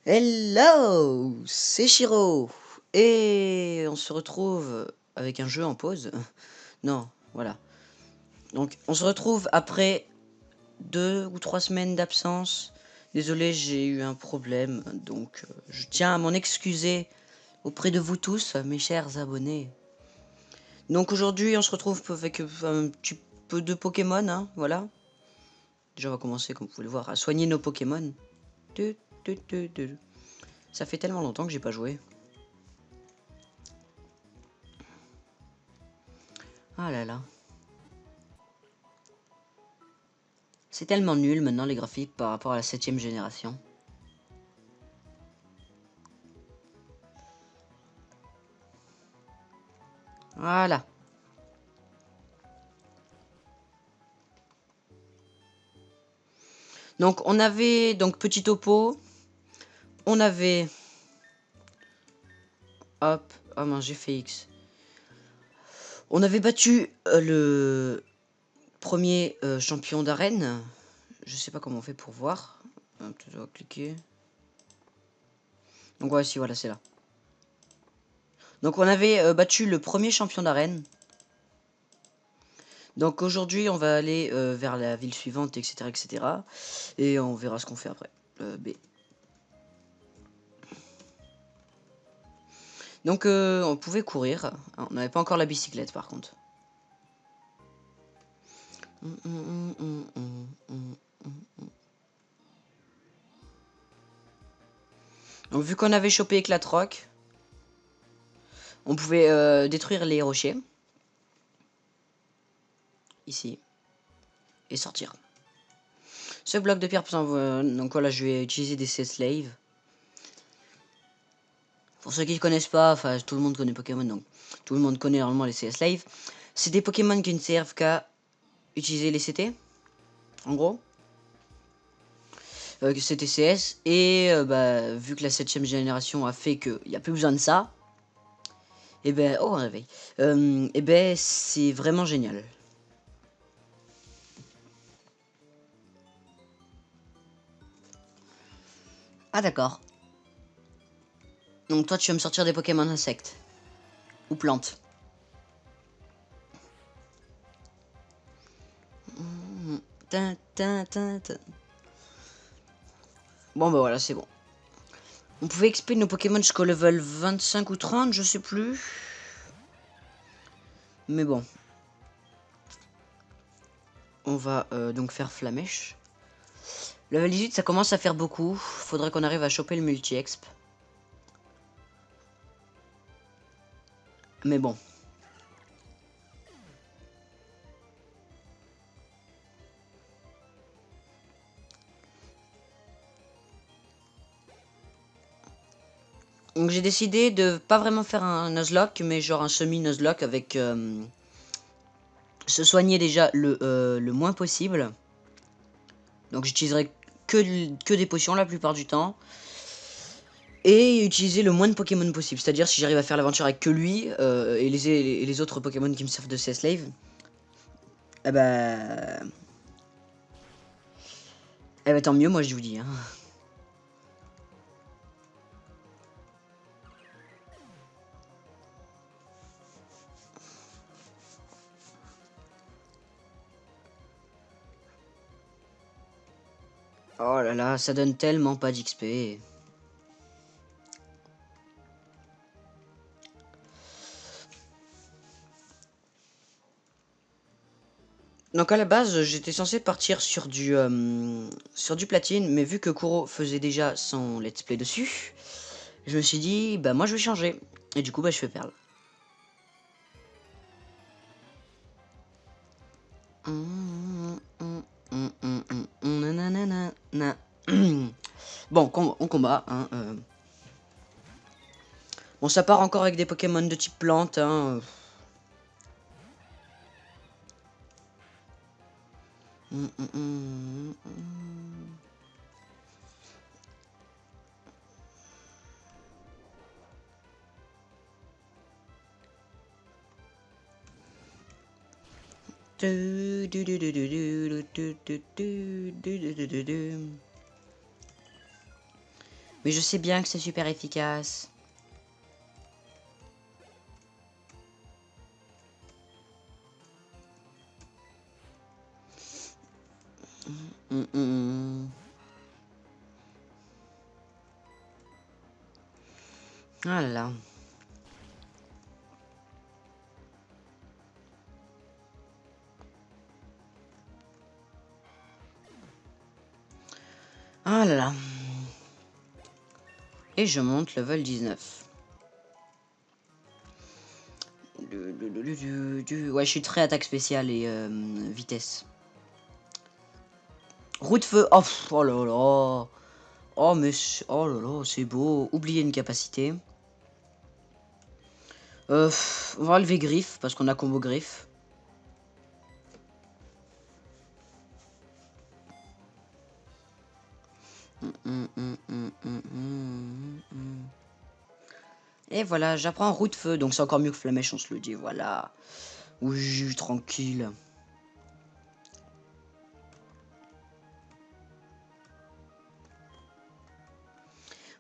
Hello, c'est Shiro et on se retrouve avec un jeu en pause. Non, voilà. Donc on se retrouve après 2 ou 3 semaines d'absence. Désolé, j'ai eu un problème, donc je tiens à m'en excuser auprès de vous tous, mes chers abonnés. Donc aujourd'hui, on se retrouve avec un petit peu de Pokémon, hein, voilà. Déjà, on va commencer, comme vous pouvez le voir, à soigner nos Pokémon. Ça fait tellement longtemps que j'ai pas joué. Ah là là. C'est tellement nul maintenant les graphiques par rapport à la 7ème génération. Voilà. Donc on avait donc petit topo. On avait hop. Ah mince, j'ai fait X. On avait battu le premier champion d'arène. Je sais pas comment on fait pour voir. Peut-être on va cliquer. Donc ouais, si voilà, c'est là. Donc on avait battu le premier champion d'arène. Donc aujourd'hui on va aller vers la ville suivante, etc., etc. Et on verra ce qu'on fait après. B. Donc on pouvait courir. On n'avait pas encore la bicyclette par contre. Donc vu qu'on avait chopé Éclatroc, on pouvait détruire les rochers. Ici. Et sortir. Ce bloc de pierre, donc voilà, je vais utiliser des CS-Slave. Pour ceux qui ne connaissent pas, enfin tout le monde connaît Pokémon, donc tout le monde connaît normalement les CS-Slave. C'est des Pokémon qui ne servent qu'à utiliser les CT, en gros. CT CS. Et bah, vu que la 7ème génération a fait qu'il n'y a plus besoin de ça, et ben, oh, réveil. Et ben, c'est vraiment génial. Ah d'accord. Donc toi tu vas me sortir des Pokémon insectes. Ou plantes. Bon bah voilà, c'est bon. On pouvait XP nos Pokémon jusqu'au level 25 ou 30, je sais plus. Mais bon. On va donc faire Flamèche. Level 18, ça commence à faire beaucoup. Faudrait qu'on arrive à choper le multi-exp. Mais bon. Donc j'ai décidé de pas vraiment faire un Nuzlocke, mais genre un semi-Nuzlocke avec se soigner déjà le moins possible. Donc j'utiliserai que des potions la plupart du temps. Et utiliser le moins de Pokémon possible. C'est-à-dire si j'arrive à faire l'aventure avec que lui et les autres Pokémon qui me servent de CS-Slave. Eh ben... Eh ben tant mieux, moi je vous dis. Hein. Oh là là, ça donne tellement pas d'XP. Donc à la base, j'étais censé partir sur du platine, mais vu que Kuro faisait déjà son let's play dessus, je me suis dit, bah moi je vais changer. Et du coup, bah je fais perle. Bon, on combat. Hein, Bon, ça part encore avec des Pokémon de type plante. Hein. Mais je sais bien que c'est super efficace. Voilà. Ah là là. Et je monte level 19. Ouais, je suis très attaque spéciale et vitesse. Roue de feu. Oh, oh là là. Oh, mais... Oh là là, c'est beau. Oubliez une capacité. On va enlever griffe, parce qu'on a combo griffe. Et voilà, j'apprends roue de feu, donc c'est encore mieux que Flamèche, on se le dit, voilà. Oui, tranquille.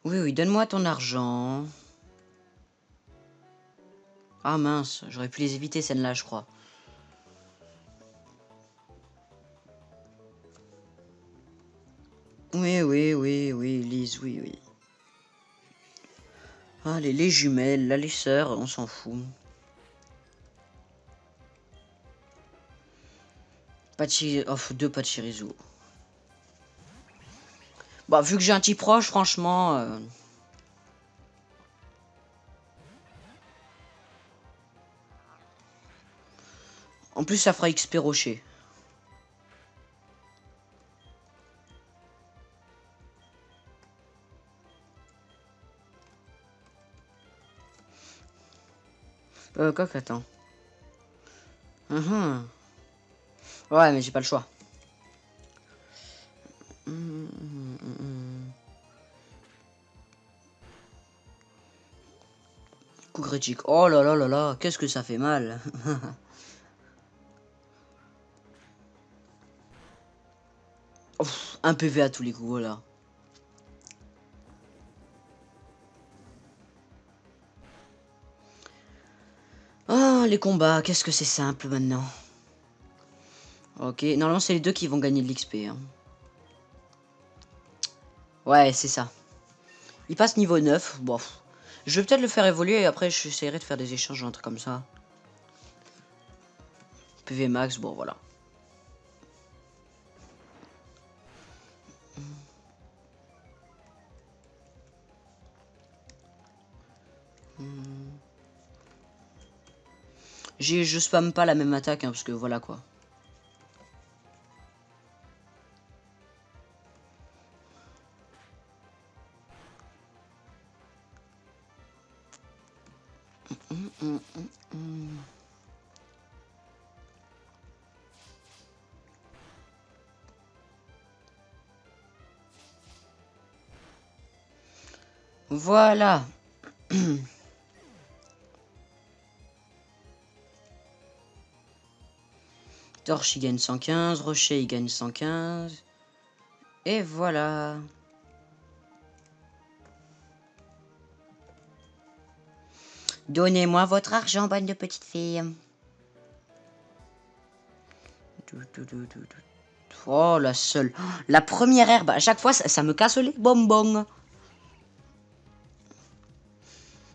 Oui, oui, donne-moi ton argent. Ah mince, j'aurais pu les éviter, celles-là, je crois. Oui, oui, oui, oui, Lise, oui, oui. Allez, les jumelles, là, les sœurs, on s'en fout. Deux Pachirisu. Bah, vu que j'ai un petit proche, franchement... En plus, ça fera XP rocher. Quoi attends. Ouais, mais j'ai pas le choix. Coup critique. Oh là là là là, qu'est-ce que ça fait mal. Un PV à tous les coups, voilà. Ah, les combats, qu'est-ce que c'est simple maintenant. Ok, normalement c'est les deux qui vont gagner de l'XP. Hein. Ouais, c'est ça. Il passe niveau 9. Bon. Je vais peut-être le faire évoluer et après j'essaierai de faire des échanges, un truc comme ça. PV max, bon voilà. Je spamme pas la même attaque, hein, parce que voilà quoi. Voilà. Torche il gagne 115, Rocher il gagne 115. Et voilà. Donnez-moi votre argent, bande de petites filles. Oh, la seule. La première herbe, à chaque fois, ça me casse les bonbons.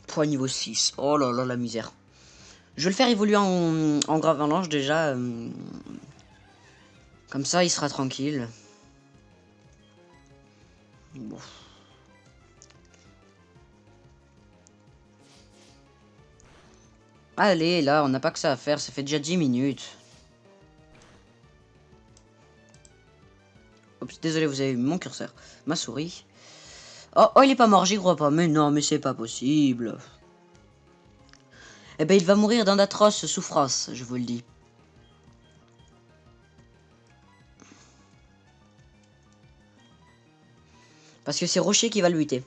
Point niveau 6. Oh là là, la misère. Je vais le faire évoluer en gravalanche déjà. Comme ça, il sera tranquille. Bon. Allez, là, on n'a pas que ça à faire. Ça fait déjà 10 minutes. Oups, désolé, vous avez vu mon curseur. Ma souris. Oh, oh, il est pas mort, j'y crois pas. Mais non, mais c'est pas possible. Eh ben, il va mourir dans d'atroces souffrances, je vous le dis. Parce que c'est Rocher qui va le buter.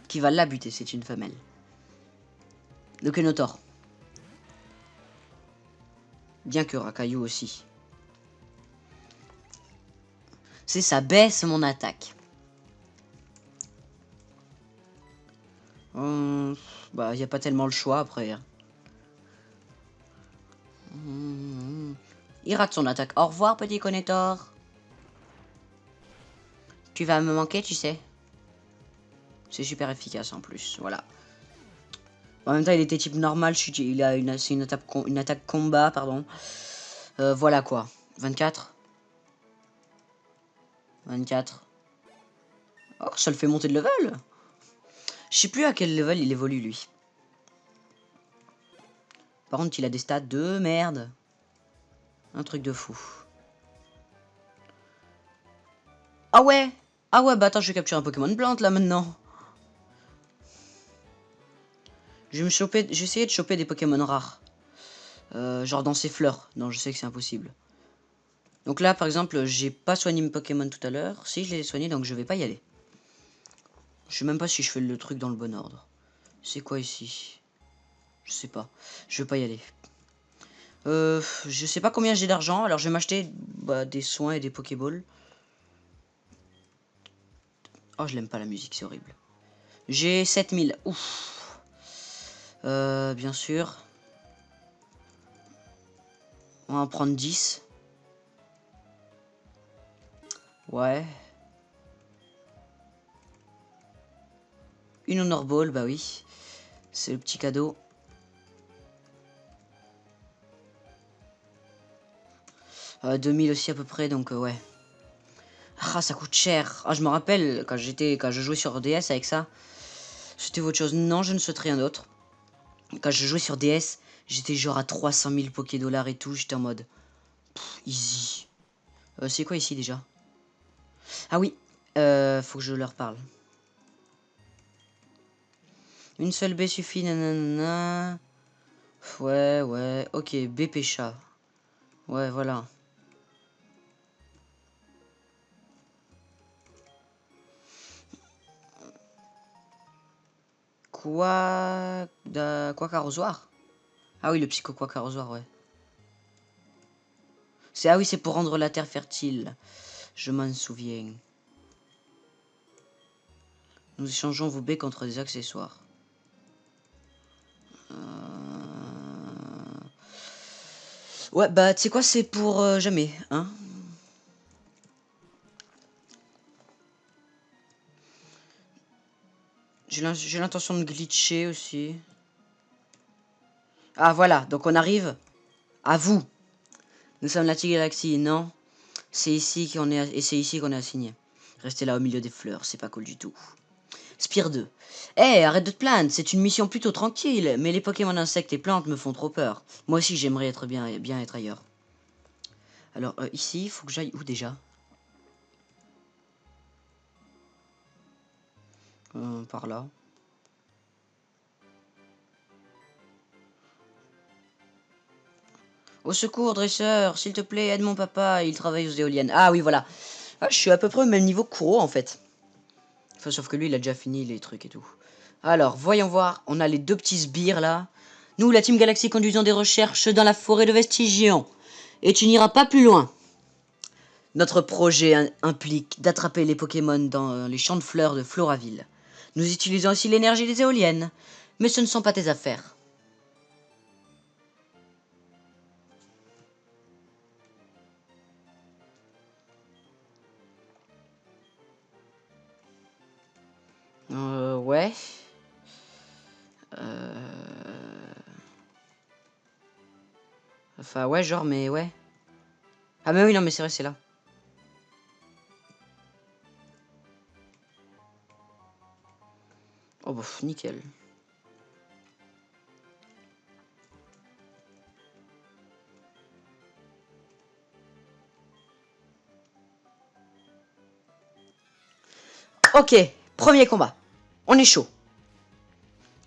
Qui va la buter, c'est une femelle. Le Kenotor. Bien que Rakayu aussi. C'est ça, baisse mon attaque. Bah, il n'y a pas tellement le choix après. Il rate son attaque. Au revoir, petit Connator. Tu vas me manquer, tu sais. C'est super efficace en plus, voilà. En même temps, il était type normal. Il a c'est une attaque combat, pardon. Voilà quoi. 24. 24. Oh, ça le fait monter de level. Je sais plus à quel level il évolue, lui. Par contre, il a des stats de merde. Un truc de fou. Ah ouais. Ah ouais, bah attends, je vais capturer un Pokémon plante, là, maintenant. Je vais essayer de choper des Pokémon rares. Genre dans ces fleurs. Non, je sais que c'est impossible. Donc là, par exemple, j'ai pas soigné mes Pokémon tout à l'heure. Si, je les ai soignés, donc je vais pas y aller. Je sais même pas si je fais le truc dans le bon ordre. C'est quoi ici? Je sais pas. Je vais pas y aller. Je sais pas combien j'ai d'argent. Alors je vais m'acheter des soins et des Pokéballs. Oh, je l'aime pas la musique, c'est horrible. J'ai 7000. Ouf. Bien sûr. On va en prendre 10. Ouais. Une Honor Ball, bah oui. C'est le petit cadeau. Euh, 2000 aussi à peu près, donc ouais. Ah, ça coûte cher. Ah, je me rappelle quand je jouais sur DS avec ça. C'était autre chose. Non, je ne souhaite rien d'autre. Quand je jouais sur DS, j'étais genre à 300 000 Poké-Dollars et tout. J'étais en mode easy. C'est quoi ici déjà? Ah oui, faut que je leur parle. Une seule baie suffit, nanana. Ouais, ouais, ok, BP chat. Ouais, voilà. Quoi arrosoir? Ah oui, le psycho quoi arrosoir, ouais. Ah oui, c'est pour rendre la terre fertile. Je m'en souviens. Nous échangeons vos baies contre des accessoires. Ouais, bah, tu sais quoi, c'est pour jamais, hein. J'ai l'intention de glitcher aussi. Ah, voilà, donc on arrive à vous. Nous sommes la Galaxie, non? C'est ici qu'on est, et c'est ici qu'on est assigné. Rester là au milieu des fleurs, c'est pas cool du tout. Spire 2. Eh, arrête de te plaindre, c'est une mission plutôt tranquille, mais les Pokémon insectes et plantes me font trop peur. Moi aussi, j'aimerais être bien être ailleurs. Alors, ici, il faut que j'aille où déjà? Par là. Au secours, dresseur, s'il te plaît, aide mon papa, il travaille aux éoliennes. Ah oui, voilà. Ah, je suis à peu près au même niveau que Kuro, en fait. Enfin, sauf que lui, il a déjà fini les trucs et tout. Alors, voyons voir. On a les deux petits sbires, là. Nous, la Team Galaxy, conduisons des recherches dans la forêt de Vestigion. Et tu n'iras pas plus loin. Notre projet implique d'attraper les Pokémon dans les champs de fleurs de Floraville. Nous utilisons aussi l'énergie des éoliennes. Mais ce ne sont pas tes affaires. Ouais. Enfin, ouais, genre, mais ouais. Ah, mais oui, non, mais c'est vrai, c'est là. Oh, bah, nickel. Ok, premier combat. On est chaud.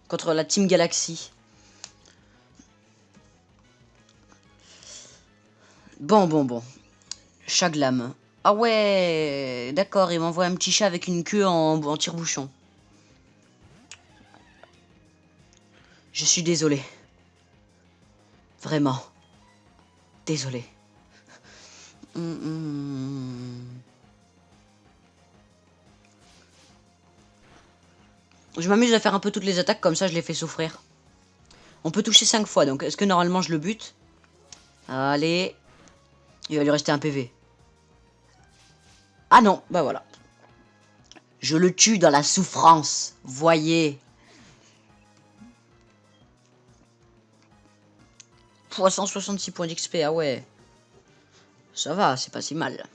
Contre la Team Galaxy. Bon. Chaglam. Ah ouais, d'accord, il m'envoie un petit chat avec une queue en tire-bouchon. Je suis désolé. Vraiment. Désolé. Je m'amuse à faire un peu toutes les attaques, comme ça je les fais souffrir. On peut toucher 5 fois, donc est-ce que normalement je le bute? Allez. Il va lui rester un PV. Ah non, bah voilà. Je le tue dans la souffrance. Voyez. 366 points d'XP, ah ouais. Ça va, c'est pas si mal.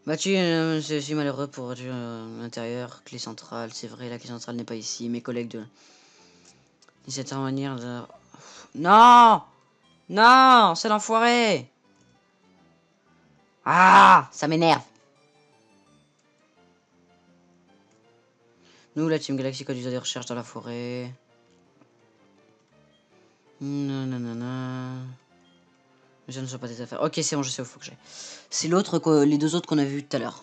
Battu, c'est aussi malheureux pour l'intérieur. Clé centrale, c'est vrai, la clé centrale n'est pas ici. Mes collègues de... cette manière de... Non. Non, c'est l'enfoiré. Ah, ça m'énerve. Nous, la Team Galaxy conduisait des recherches dans la forêt. Nanana. Je ne sais pas des affaires. Ok, c'est bon, je sais où il faut que j'aille. C'est l'autre, les deux autres qu'on a vu tout à l'heure.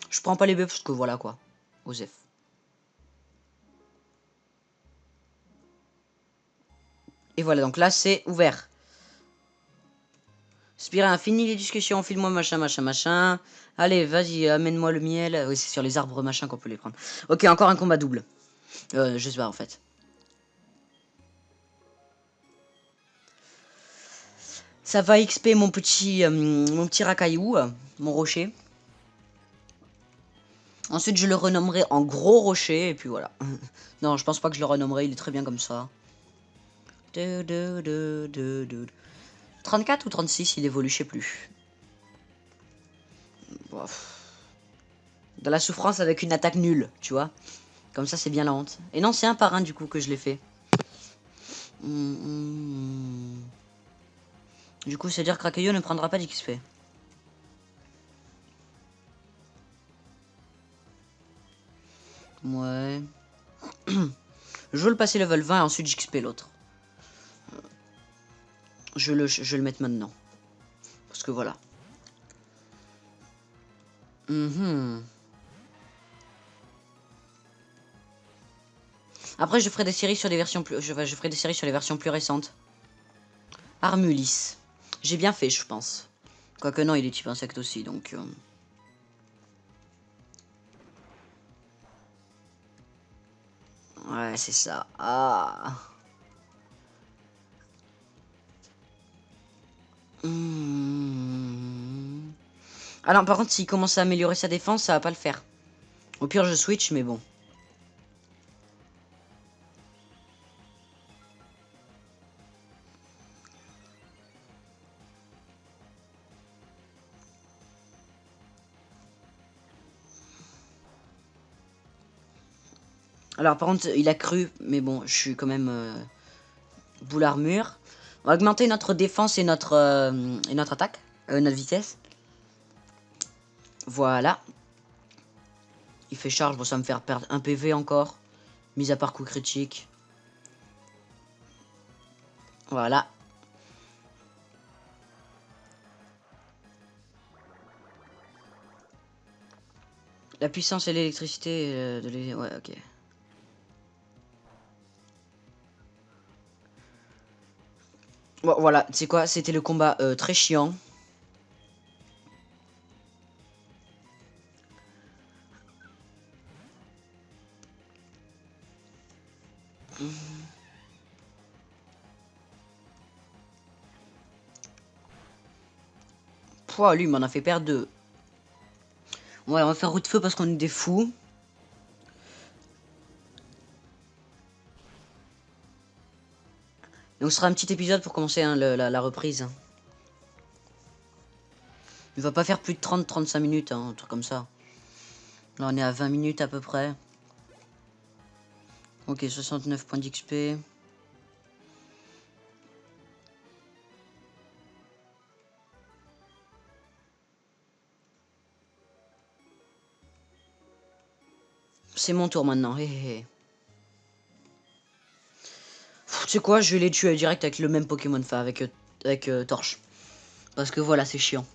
Je prends pas les bœufs parce que voilà quoi. Osef. Et voilà, donc là c'est ouvert. Spirin, fini les discussions, file-moi machin, machin, machin. Allez, vas-y, amène-moi le miel. Oui, c'est sur les arbres machin qu'on peut les prendre. Ok, encore un combat double. Je sais pas en fait. Ça va XP mon petit racaillou, mon rocher. Ensuite, je le renommerai en gros rocher, et puis voilà. Non, je pense pas que je le renommerai, il est très bien comme ça. 34 ou 36, il évolue, je sais plus. Dans la souffrance avec une attaque nulle, tu vois. Comme ça, c'est bien la honte. Et non, c'est un par un, du coup, que je l'ai fait. Du coup, c'est-à-dire que Rakeyo ne prendra pas d'XP. Ouais. Je veux le passer level 20 et ensuite j'XP l'autre. Je vais le mettre maintenant. Parce que voilà. Après, je ferai des séries sur les versions plus... je ferai des séries sur les versions plus récentes. Armulis. J'ai bien fait, je pense. Quoique non, il est type insecte aussi, donc... Ouais, c'est ça. Ah. Alors, par contre, s'il commence à améliorer sa défense, ça va pas le faire. Au pire, je switch, mais bon. Alors, par contre, il a cru, mais bon, je suis quand même boule armure. On va augmenter notre défense et notre attaque, notre vitesse. Voilà. Il fait charge, bon, ça va me faire perdre un PV encore. Mis à part coup critique. Voilà. La puissance et l'électricité Ouais, ok. Bon, voilà, tu sais quoi, c'était le combat très chiant. Pouah, lui, il m'en a fait perdre deux. Ouais, on va faire roue de feu parce qu'on est des fous. Donc ce sera un petit épisode pour commencer hein, la reprise. Il va pas faire plus de 30-35 minutes, hein, un truc comme ça. Là, on est à 20 minutes à peu près. Ok, 69 points d'XP. C'est mon tour maintenant. Hé, hé, hé. Tu sais quoi, je vais les tuer direct avec le même Pokémon, enfin avec Torche. Parce que voilà, c'est chiant.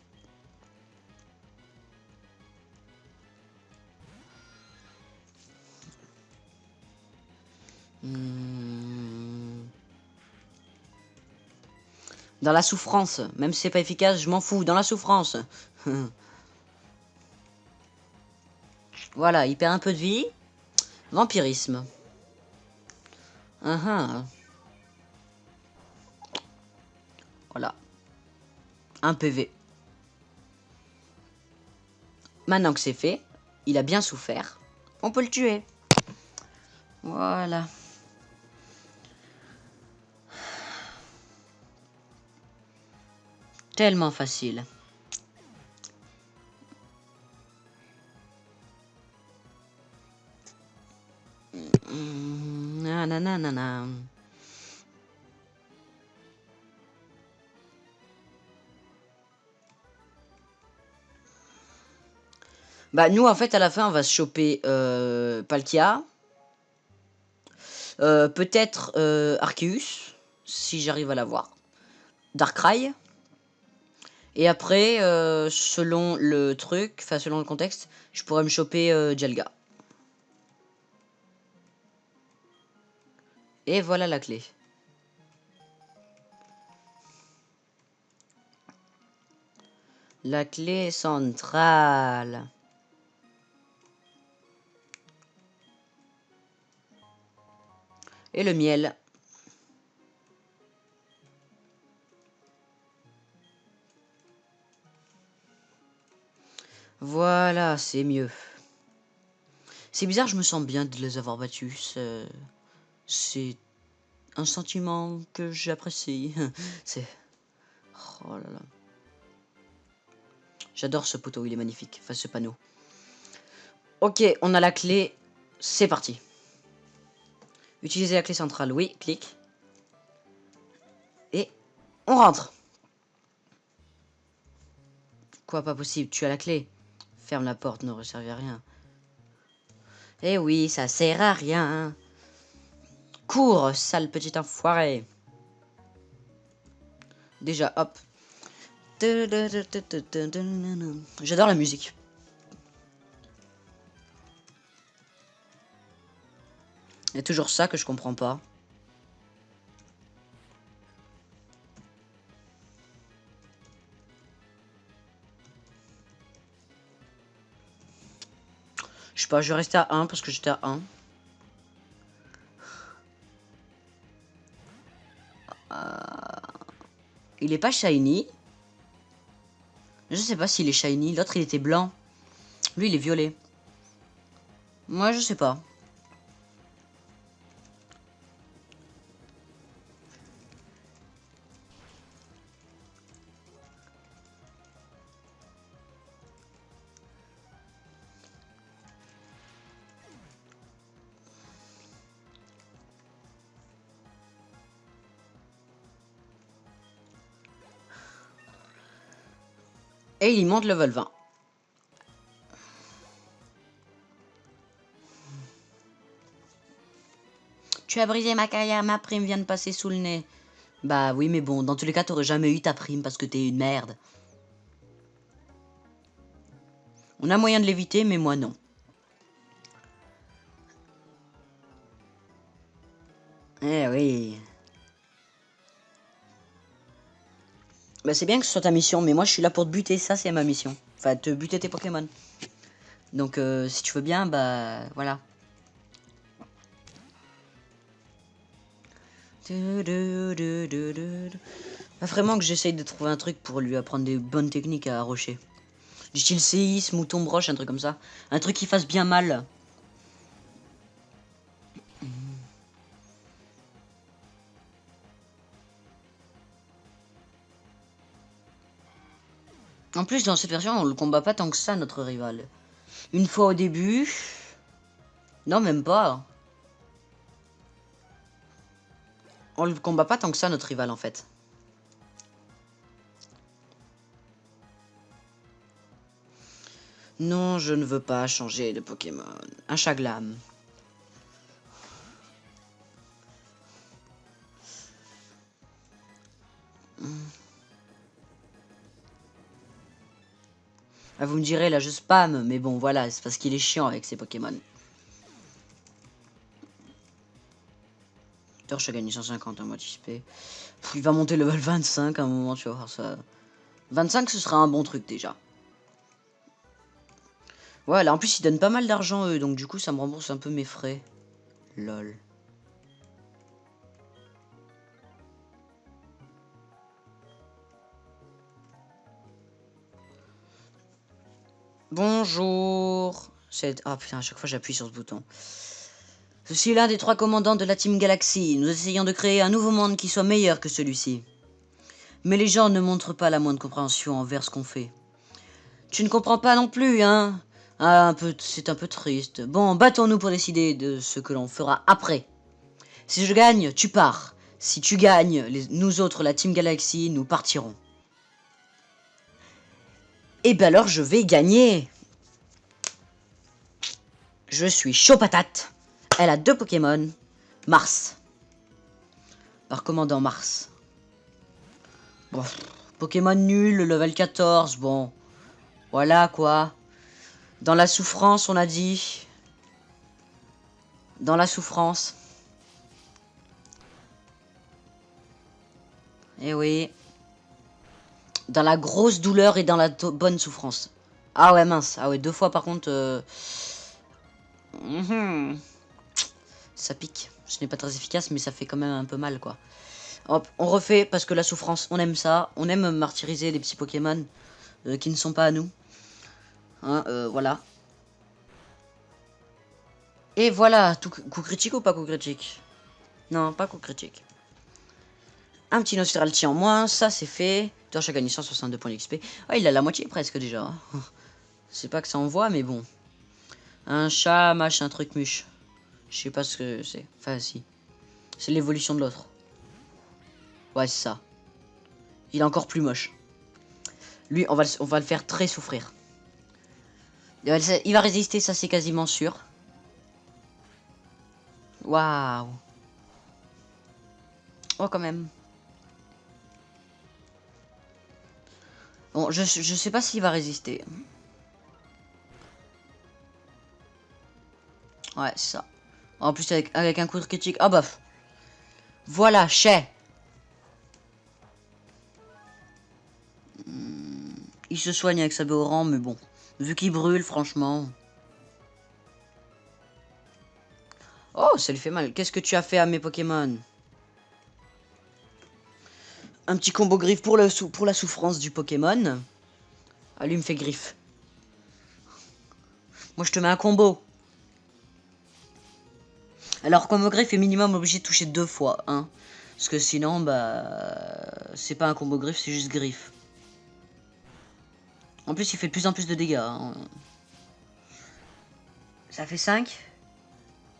Dans la souffrance. Même si c'est pas efficace, je m'en fous. Dans la souffrance. Voilà, il perd un peu de vie. Vampirisme. Voilà. Un PV. Maintenant que c'est fait, il a bien souffert. On peut le tuer. Voilà. Tellement facile. Nanana. Bah nous en fait à la fin on va se choper Palkia. Peut-être Arceus, si j'arrive à l'avoir. Darkrai. Et après, selon le truc, enfin selon le contexte, je pourrais me choper Dialga. Et voilà la clé. La clé centrale. Et le miel. Voilà, c'est mieux. C'est bizarre, je me sens bien de les avoir battus. C'est un sentiment que j'apprécie. C'est... Oh là là. J'adore ce poteau, il est magnifique. Enfin, ce panneau. Ok, on a la clé. C'est parti. Utiliser la clé centrale. Oui, clic. Et on rentre. Quoi, pas possible, tu as la clé. Ferme la porte, ne resservait à rien. Eh oui, ça sert à rien. Cours, sale petit enfoiré. Déjà, hop. J'adore la musique. Il y a toujours ça que je comprends pas. Je sais pas, je vais rester à 1 parce que j'étais à 1. Il est pas shiny. Je sais pas s'il est shiny. L'autre, il était blanc. Lui, il est violet. Moi, je sais pas. Et il monte level 20. Tu as brisé ma carrière, ma prime vient de passer sous le nez. Bah oui, mais bon, dans tous les cas, t'aurais jamais eu ta prime parce que t'es une merde. On a moyen de l'éviter, mais moi non. Eh oui. Bah c'est bien que ce soit ta mission, mais moi je suis là pour te buter, ça c'est ma mission. Enfin, te buter tes Pokémon. Donc si tu veux bien, bah voilà. Bah, vraiment que j'essaye de trouver un truc pour lui apprendre des bonnes techniques à Rocher. Du style séisme ou tombe broche, un truc comme ça. Un truc qui fasse bien mal. En plus, dans cette version, on le combat pas tant que ça, notre rival. Une fois au début... Non, même pas. On le combat pas tant que ça, notre rival, en fait. Non, je ne veux pas changer de Pokémon. Un Chaglam. Ah, vous me direz, là, je spam. Mais bon, voilà, c'est parce qu'il est chiant avec ses Pokémon. D'ailleurs, j'ai gagné 150 en mode XP. Il va monter level 25 à un moment, tu vas voir ça. 25, ce sera un bon truc déjà. Ouais, là en plus, ils donnent pas mal d'argent eux, donc du coup, ça me rembourse un peu mes frais. Lol. Bonjour. Ah putain, à chaque fois j'appuie sur ce bouton. Je suis l'un des 3 commandants de la Team Galaxy. Nous essayons de créer un nouveau monde qui soit meilleur que celui-ci. Mais les gens ne montrent pas la moindre compréhension envers ce qu'on fait. Tu ne comprends pas non plus, hein? Ah, c'est un peu triste. Bon, battons-nous pour décider de ce que l'on fera après. Si je gagne, tu pars. Si tu gagnes, nous autres, la Team Galaxy, nous partirons. Eh ben alors, je vais gagner. Je suis chaud patate. Elle a 2 Pokémon. Mars. Par commandant Mars. Bon. Pokémon nul, level 14. Bon. Voilà quoi. Dans la souffrance, on a dit. Dans la souffrance. Eh oui. Dans la grosse douleur et dans la bonne souffrance. Ah ouais, mince. Ah ouais, 2 fois par contre. Ça pique. Ce n'est pas très efficace, mais ça fait quand même un peu mal, quoi. Hop, on refait, parce que la souffrance, on aime ça. On aime martyriser les petits Pokémon qui ne sont pas à nous. Hein, voilà. Et voilà, tout coup critique ou pas coup critique? Non, pas coup critique. Un petit Nostalgie en moins, ça c'est fait. Torche a gagné 162 points d'XP. Ah, il a la moitié presque déjà. C'est pas que ça envoie, mais bon. Un chat, machin, truc muche. Je sais pas ce que c'est. Enfin, si. C'est l'évolution de l'autre. Ouais, c'est ça. Il est encore plus moche. Lui, on va le faire très souffrir. Il va résister, ça c'est quasiment sûr. Waouh. Oh, quand même. Bon, je sais pas s'il va résister. Ouais, c'est ça. En plus, avec un coup de critique. Ah bah. Voilà, chais. Il se soigne avec sa Béoran, mais bon. Vu qu'il brûle, franchement. Oh, ça lui fait mal. Qu'est-ce que tu as fait à mes Pokémon? Un petit combo griffe pour la souffrance du Pokémon. Ah, lui me fait griffe. Moi, je te mets un combo. Alors, combo griffe est minimum obligé de toucher 2 fois, hein. Parce que sinon, bah... c'est pas un combo griffe, c'est juste griffe. En plus, il fait de plus en plus de dégâts. Hein. Ça fait 5?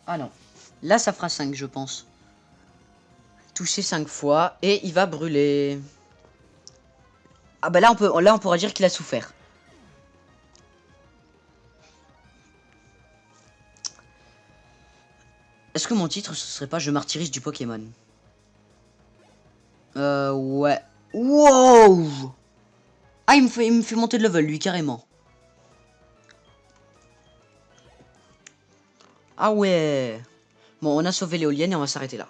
Ah non. Là, ça fera 5, je pense. Toucher 5 fois, et il va brûler. Ah bah là, on pourra dire qu'il a souffert. Est-ce que mon titre, ce serait pas Je martyrise du Pokémon? Ouais. Wow. Ah, il me fait monter de level, lui, carrément. Ah ouais. Bon, on a sauvé l'éolienne et on va s'arrêter là.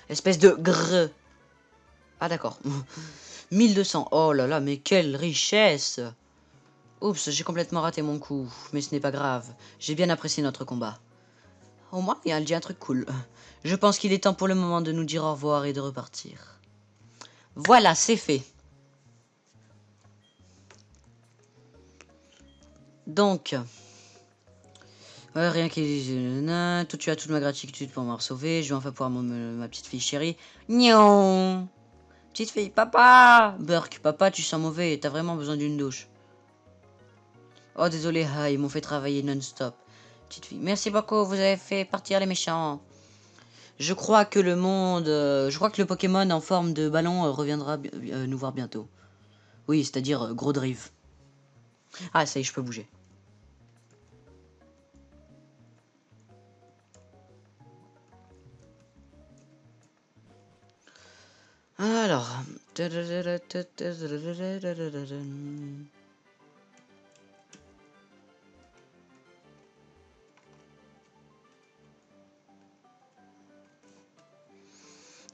Espèce de grrr. Ah d'accord. 1200. Oh là là, mais quelle richesse. Oups, j'ai complètement raté mon coup. Mais ce n'est pas grave. J'ai bien apprécié notre combat. Au moins, il a dit un truc cool. Je pense qu'il est temps pour le moment de nous dire au revoir et de repartir. Voilà, c'est fait. Donc... rien qui... Tout tu as toute ma gratitude pour m'avoir sauvé. Je vais enfin pouvoir ma petite fille chérie. Nion. Petite fille, papa. Burk, papa, tu sens mauvais. T'as vraiment besoin d'une douche. Oh, désolé, ils m'ont fait travailler non-stop. Petite fille, merci beaucoup, vous avez fait partir les méchants. Je crois que le monde... je crois que le Pokémon en forme de ballon reviendra nous voir bientôt. Oui, c'est-à-dire gros drive. Ah, ça y est, je peux bouger. Alors...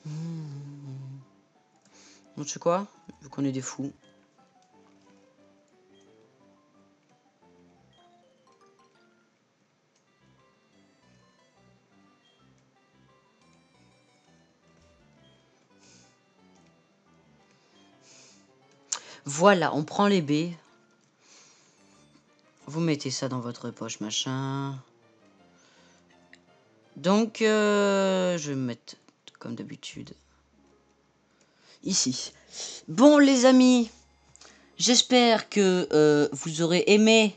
Donc, tu sais quoi? Vu qu'on est des fous. Voilà, on prend les baies. Vous mettez ça dans votre poche, machin. Donc, je vais me mettre comme d'habitude. Ici. Bon, les amis, j'espère que vous aurez aimé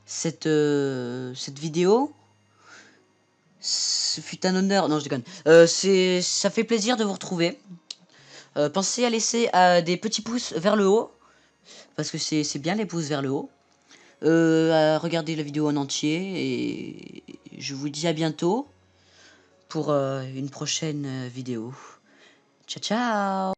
cette vidéo. Ce fut un honneur. Non, je déconne. Ça fait plaisir de vous retrouver. Pensez à laisser des petits pouces vers le haut. Parce que c'est bien les pouces vers le haut. À regarder la vidéo en entier. Et je vous dis à bientôt pour une prochaine vidéo. Ciao, ciao!